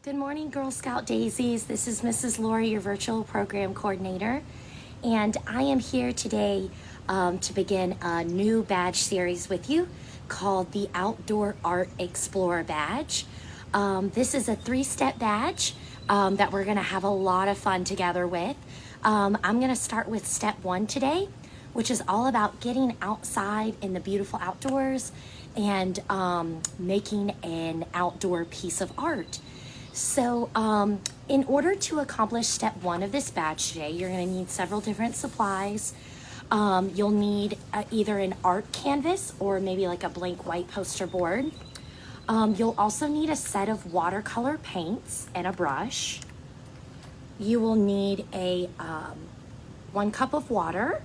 Good morning, Girl Scout Daisies. This is Mrs. Lori, your virtual program coordinator, and I am here today to begin a new badge series with you called the Outdoor Art Explorer Badge. This is a 3-step badge that we're going to have a lot of fun together with. I'm going to start with step 1 today, which is all about getting outside in the beautiful outdoors and making an outdoor piece of art. So in order to accomplish step 1 of this badge today, you're going to need several different supplies. You'll need either an art canvas or maybe like a blank white poster board. You'll also need a set of watercolor paints and a brush. You will need a 1 cup of water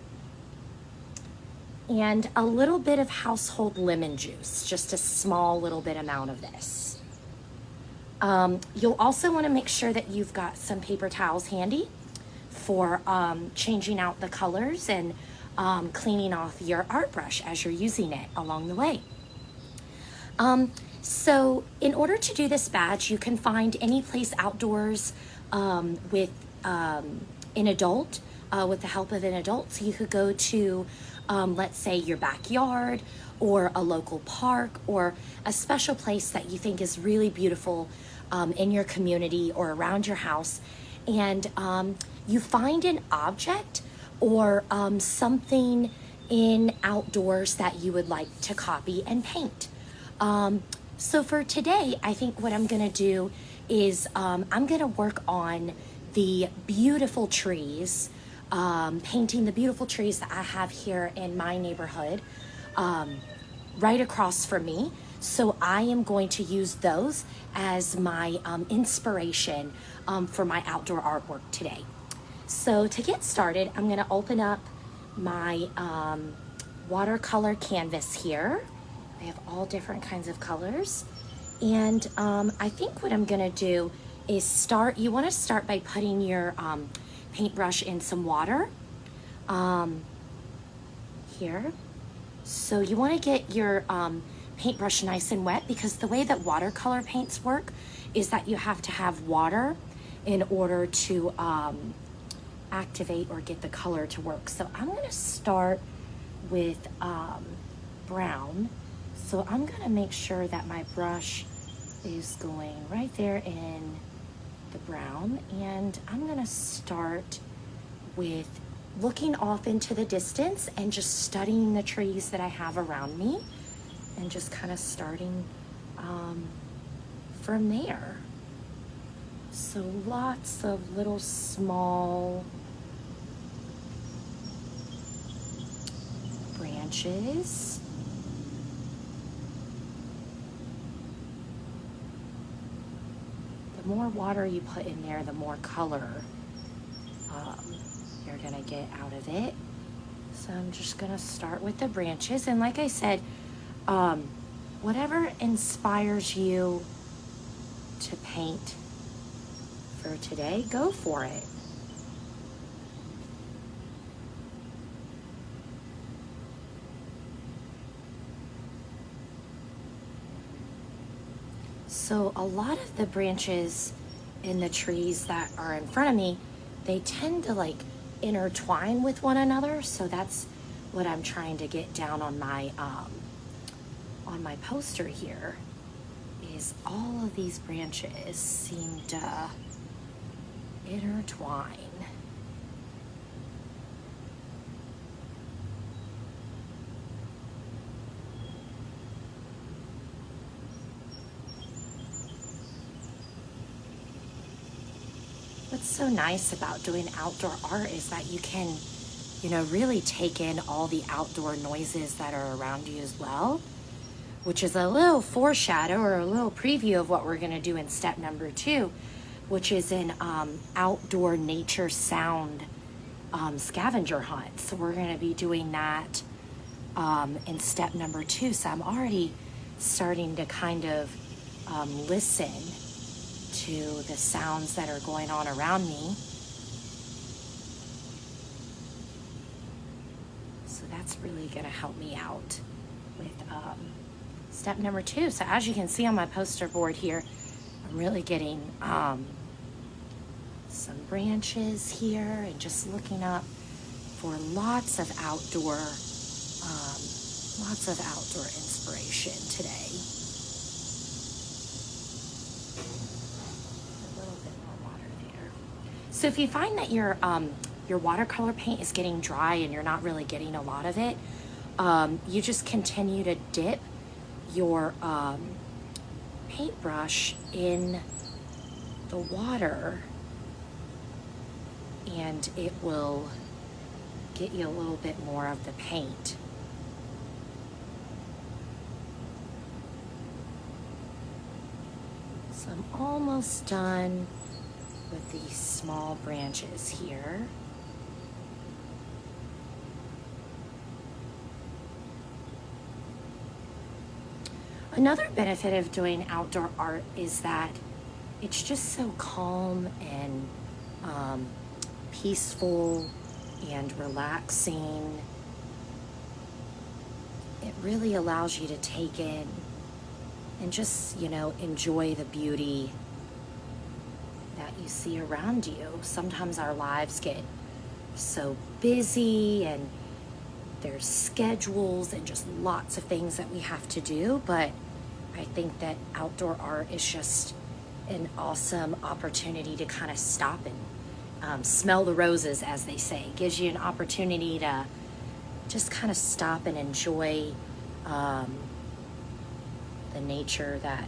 and a little bit of household lemon juice, just a small little bit amount of this. You'll also want to make sure that you've got some paper towels handy for changing out the colors and cleaning off your art brush as you're using it along the way. So in order to do this badge, you can find any place outdoors with an adult, with the help of an adult. So you could go to, let's say, your backyard or a local park or a special place that you think is really beautiful in your community or around your house, and you find an object or something in outdoors that you would like to copy and paint. So for today, I think what I'm gonna do is I'm gonna work on the beautiful trees, painting the beautiful trees that I have here in my neighborhood right across from me. So I am going to use those as my inspiration for my outdoor artwork today. So to get started, I'm gonna open up my watercolor canvas here. I have all different kinds of colors. And I think what I'm gonna do is you wanna start by putting your paintbrush in some water here. So you wanna get your paintbrush nice and wet, because the way that watercolor paints work is that you have to have water in order to activate or get the color to work. So I'm going to start with brown. So I'm going to make sure that my brush is going right there in the brown, and I'm going to start with looking off into the distance and just studying the trees that I have around me, and just kind of starting from there. So lots of little small branches. The more water you put in there, the more color you're gonna get out of it. So I'm just gonna start with the branches, and like I said, whatever inspires you to paint for today, go for it. So a lot of the branches in the trees that are in front of me, they tend to like intertwine with one another. So that's what I'm trying to get down on my poster here, is all of these branches seem to intertwine. What's so nice about doing outdoor art is that you can, really take in all the outdoor noises that are around you as well, which is a little foreshadow or a little preview of what we're going to do in step number 2, which is an outdoor nature sound scavenger hunt. So we're going to be doing that in step number 2. So I'm already starting to kind of listen to the sounds that are going on around me. So that's really going to help me out with step number 2. So as you can see on my poster board here, I'm really getting some branches here and just looking up for lots of outdoor inspiration today. A little bit more water there. So if you find that your watercolor paint is getting dry and you're not really getting a lot of it, you just continue to dip your paintbrush in the water, and it will get you a little bit more of the paint. So I'm almost done with these small branches here. Another benefit of doing outdoor art is that it's just so calm and peaceful and relaxing. It really allows you to take in and just, enjoy the beauty that you see around you. Sometimes our lives get so busy and there's schedules and just lots of things that we have to do, but I think that outdoor art is just an awesome opportunity to kind of stop and smell the roses, as they say. It gives you an opportunity to just kind of stop and enjoy the nature that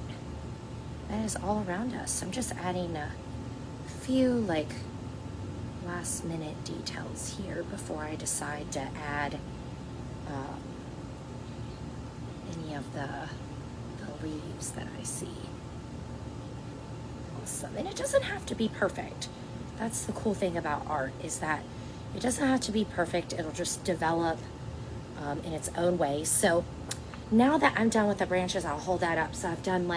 is all around us. I'm just adding a few last minute details here before I decide to add any of the leaves that I see. Awesome. And it doesn't have to be perfect. That's the cool thing about art, is that it doesn't have to be perfect. It'll just develop in its own way. So now that I'm done with the branches, I'll hold that up. So I've done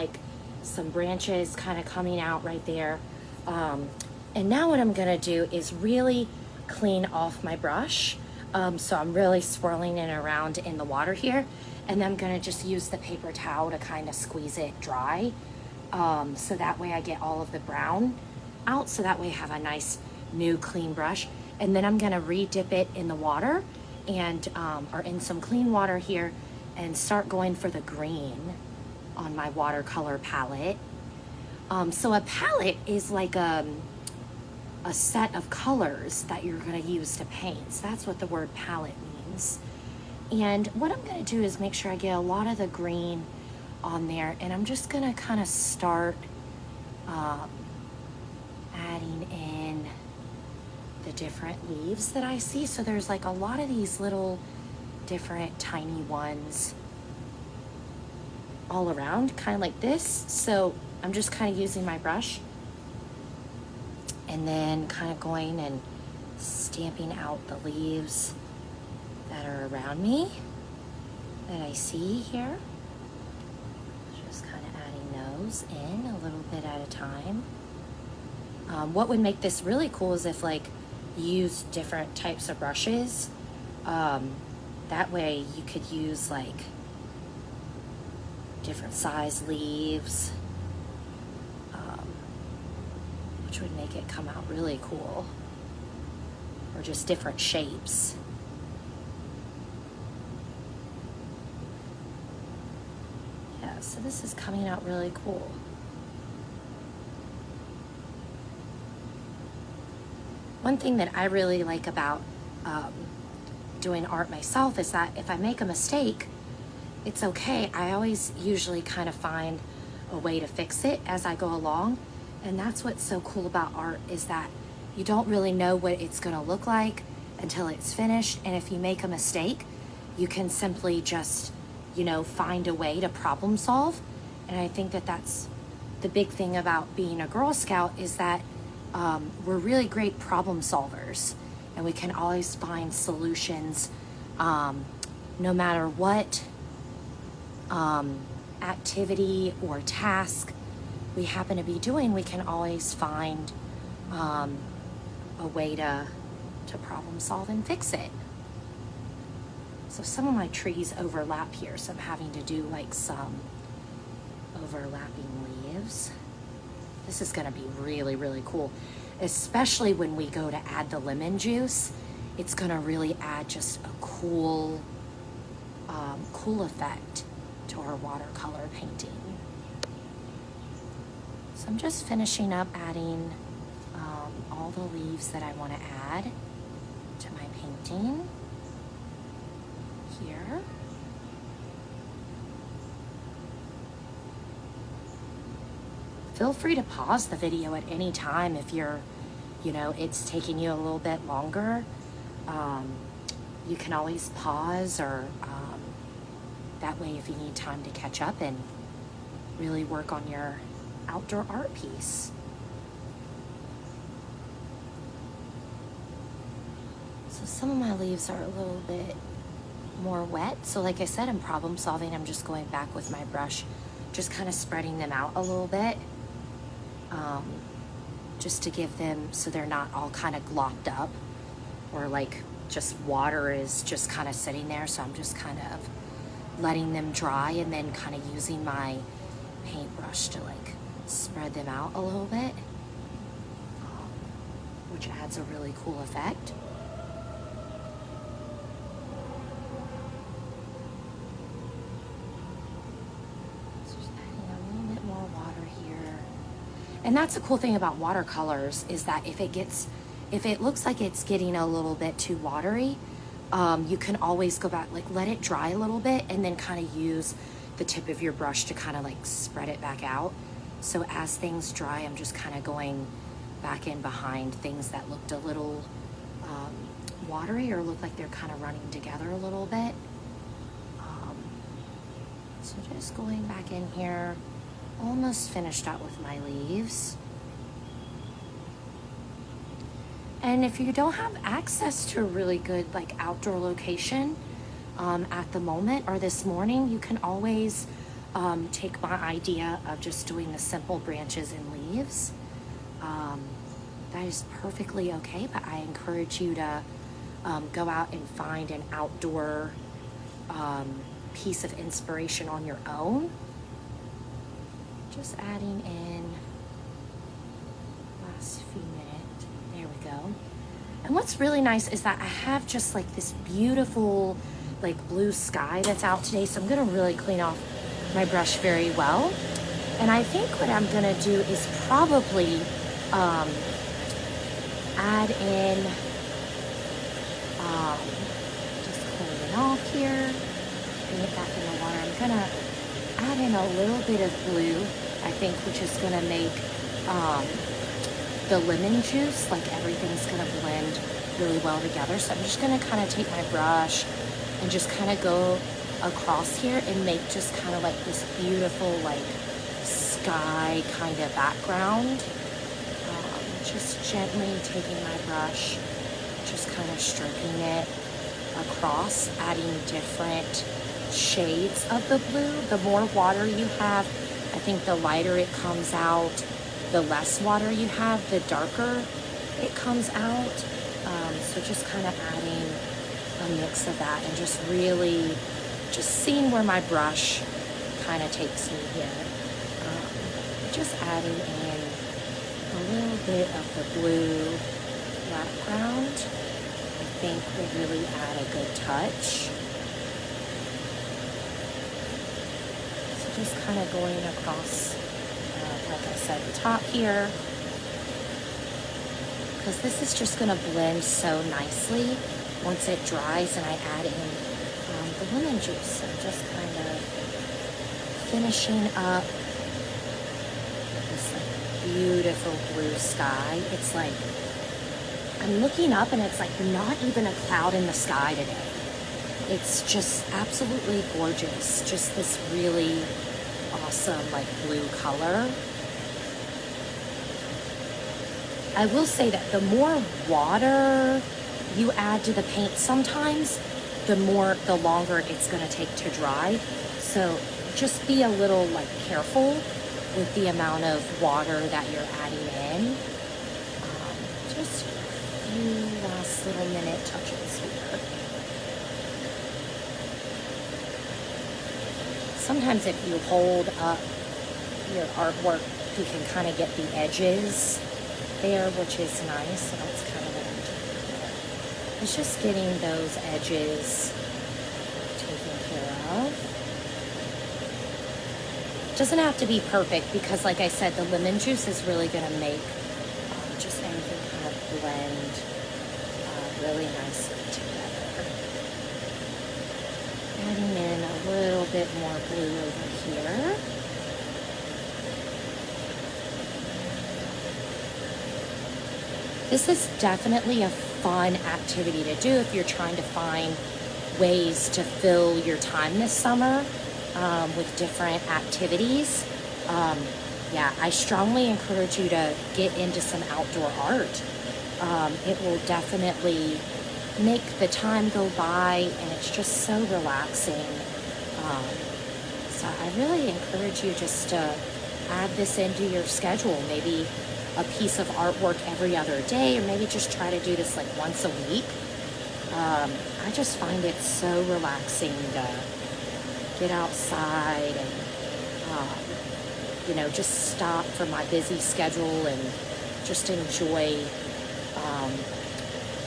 some branches kind of coming out right there. And now what I'm gonna do is really clean off my brush. So I'm really swirling it around in the water here. And then I'm gonna just use the paper towel to kind of squeeze it dry. So that way I get all of the brown out. So that way I have a nice new clean brush. And then I'm gonna re-dip it in the water and, or in some clean water here, and start going for the green on my watercolor palette. So a palette is like a set of colors that you're gonna use to paint. So that's what the word palette means. And what I'm gonna do is make sure I get a lot of the green on there, and I'm just gonna kind of start adding in the different leaves that I see. So there's a lot of these little different tiny ones all around, kind of like this. So I'm just kind of using my brush and then kind of going and stamping out the leaves that are around me that I see here. Just kind of adding those in a little bit at a time. What would make this really cool is if you use different types of brushes. That way you could use different size leaves, which would make it come out really cool, or just different shapes. Yeah, so this is coming out really cool. One thing that I really like about doing art myself is that if I make a mistake, it's okay. I always usually kind of find a way to fix it as I go along. And that's what's so cool about art, is that you don't really know what it's gonna look like until it's finished. And if you make a mistake, you can simply just, find a way to problem solve. And I think that that's the big thing about being a Girl Scout, is that we're really great problem solvers, and we can always find solutions no matter what activity or task we happen to be doing. We can always find a way to problem solve and fix it. So some of my trees overlap here, so I'm having to do some overlapping leaves. This is gonna be really, really cool, especially when we go to add the lemon juice. It's gonna really add just a cool, cool effect to our watercolor painting. So I'm just finishing up adding all the leaves that I want to add to my painting here. Feel free to pause the video at any time if you're, it's taking you a little bit longer. You can always pause, or that way if you need time to catch up and really work on your outdoor art piece. So some of my leaves are a little bit more wet. So like I said, I'm problem solving. I'm just going back with my brush, just kind of spreading them out a little bit, just to give them, so they're not all kind of glopped up, or like just water is just kind of sitting there. So I'm just kind of letting them dry and then kind of using my paintbrush to like spread them out a little bit, which adds a really cool effect. And that's the cool thing about watercolors, is that if it looks like it's getting a little bit too watery, you can always go back, like let it dry a little bit, and then kind of use the tip of your brush to kind of like spread it back out. So as things dry, I'm just kind of going back in behind things that looked a little watery, or look like they're kind of running together a little bit. So just going back in here. Almost finished out with my leaves. And if you don't have access to a really good like outdoor location at the moment or this morning, you can always take my idea of just doing the simple branches and leaves. That is perfectly okay, but I encourage you to go out and find an outdoor piece of inspiration on your own. Just adding in last few minutes. There we go. And what's really nice is that I have just like this beautiful like blue sky that's out today. So I'm gonna really clean off my brush very well. And I think what I'm gonna do is probably add in, just clean it off here, bring it back in the water. I'm gonna add in a little bit of blue, I think, which is gonna make the lemon juice, like everything's gonna blend really well together. So I'm just gonna kind of take my brush and just kind of go across here and make just kind of like this beautiful like sky kind of background. Just gently taking my brush, just kind of stroking it across, adding different shades of the blue. The more water you have, I think the lighter it comes out. The less water you have, the darker it comes out. So just kind of adding a mix of that and just really just seeing where my brush kind of takes me here. Just adding in a little bit of the blue background, I think will really add a good touch. So just kind of going across, like I said, the top here, because this is just going to blend so nicely once it dries and I add in the lemon juice. So just kind of finishing up this like beautiful blue sky. It's like, I'm looking up and it's like not even a cloud in the sky today. It's just absolutely gorgeous. Just this really awesome like blue color. I will say that the more water you add to the paint sometimes, the longer it's going to take to dry. So just be a little like careful with the amount of water that you're adding in. Just a few last little minute touches here. Sometimes if you hold up your artwork You can kind of get the edges there, which is nice. So that's kind of what I'm doing here. It's just getting those edges taken care of. Doesn't have to be perfect because, like I said, the lemon juice is really going to make just everything kind of blend really nicely together. Adding in a little bit more blue over here. This is definitely a fun activity to do if you're trying to find ways to fill your time this summer. With different activities. Yeah, I strongly encourage you to get into some outdoor art. It will definitely make the time go by, and it's just so relaxing. So I really encourage you just to add this into your schedule. Maybe a piece of artwork every other day, or maybe just try to do this like once a week. I just find it so relaxing to get outside and, just stop from my busy schedule and just enjoy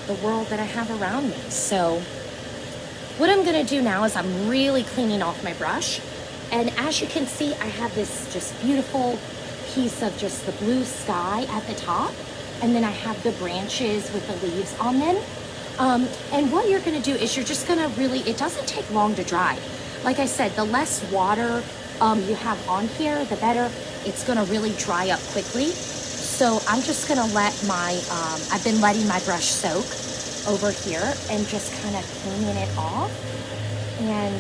the world that I have around me. So what I'm going to do now is I'm really cleaning off my brush. And as you can see, I have this just beautiful piece of just the blue sky at the top. And then I have the branches with the leaves on them. And what you're going to do is you're just going to really, it doesn't take long to dry. Like I said, the less water you have on here, the better. It's going to really dry up quickly. So I'm just going to let my, I've been letting my brush soak over here and just kind of cleaning it off. And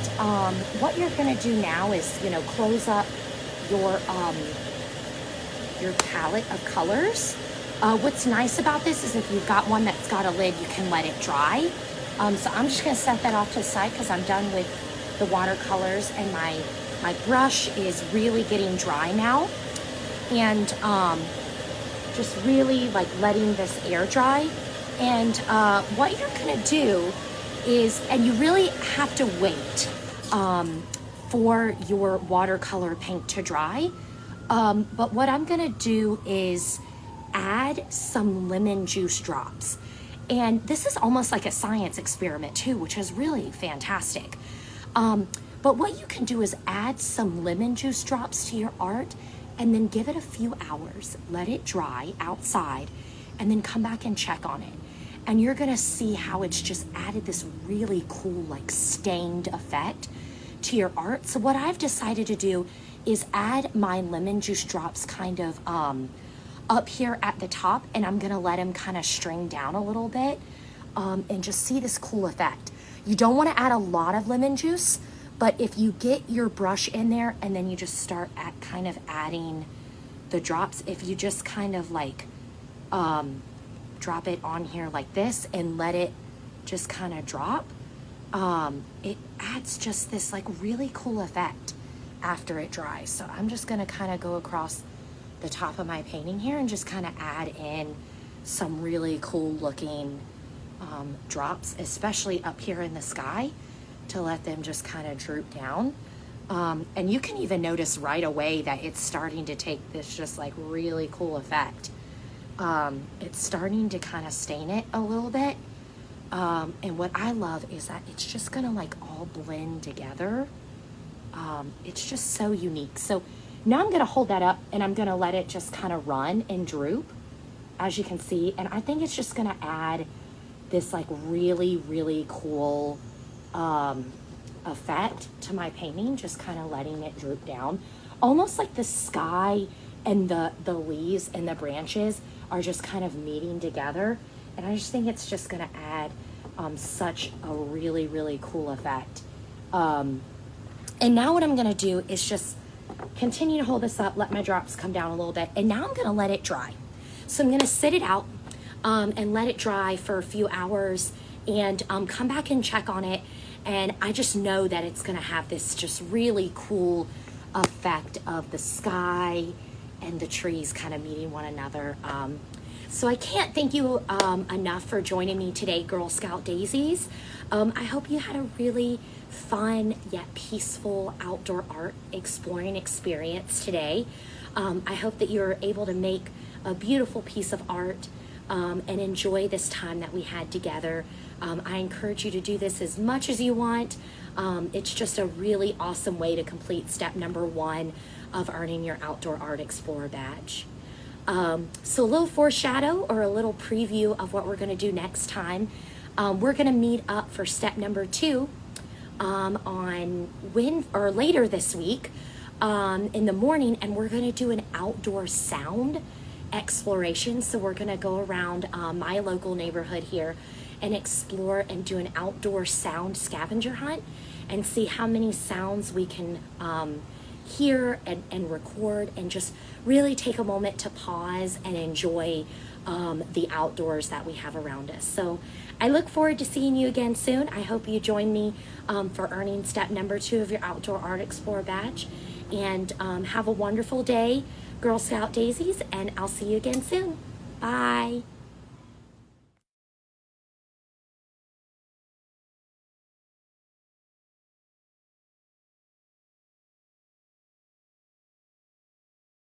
what you're going to do now is, close up your palette of colors. What's nice about this is if you've got one that's got a lid, you can let it dry. So I'm just going to set that off to the side because I'm done with the watercolors, and my brush is really getting dry now, and just really like letting this air dry. And what you're gonna do is, and you really have to wait for your watercolor paint to dry, but what I'm gonna do is add some lemon juice drops. And this is almost like a science experiment too, which is really fantastic. But what you can do is add some lemon juice drops to your art and then give it a few hours, let it dry outside, and then come back and check on it. And you're gonna see how it's just added this really cool, like stained effect to your art. So what I've decided to do is add my lemon juice drops kind of up here at the top, and I'm gonna let them kind of string down a little bit and just see this cool effect. You don't wanna add a lot of lemon juice, but if you get your brush in there and then you just start at kind of adding the drops, if you just kind of like drop it on here like this and let it just kind of drop, it adds just this like really cool effect after it dries. So I'm just gonna kind of go across the top of my painting here and just kind of add in some really cool looking drops, especially up here in the sky, to let them just kind of droop down. And you can even notice right away that it's starting to take this just like really cool effect. It's starting to kind of stain it a little bit. And what I love is that it's just gonna like all blend together. It's just so unique. So now I'm gonna hold that up and I'm gonna let it just kind of run and droop, as you can see. And I think it's just gonna add this like really, really cool effect to my painting, just kind of letting it droop down. Almost like the sky and the leaves and the branches are just kind of meeting together. And I just think it's just gonna add such a really, really cool effect. And now what I'm gonna do is just continue to hold this up, let my drops come down a little bit, and now I'm gonna let it dry. So I'm gonna sit it out and let it dry for a few hours and come back and check on it. And I just know that it's gonna have this just really cool effect of the sky and the trees kind of meeting one another. So I can't thank you enough for joining me today, Girl Scout Daisies. I hope you had a really fun yet peaceful outdoor art exploring experience today. I hope that you're able to make a beautiful piece of art and enjoy this time that we had together. I encourage you to do this as much as you want. It's just a really awesome way to complete step number 1 of earning your Outdoor Art Explorer badge. So a little foreshadow or a little preview of what we're going to do next time. We're going to meet up for step number 2 later this week in the morning, and we're going to do an outdoor sound exploration. So we're going to go around my local neighborhood here and explore and do an outdoor sound scavenger hunt and see how many sounds we can hear and record, and just really take a moment to pause and enjoy the outdoors that we have around us. So I look forward to seeing you again soon. I hope you join me for earning step number 2 of your Outdoor Art Explorer badge. And have a wonderful day, Girl Scout Daisies, and I'll see you again soon. Bye.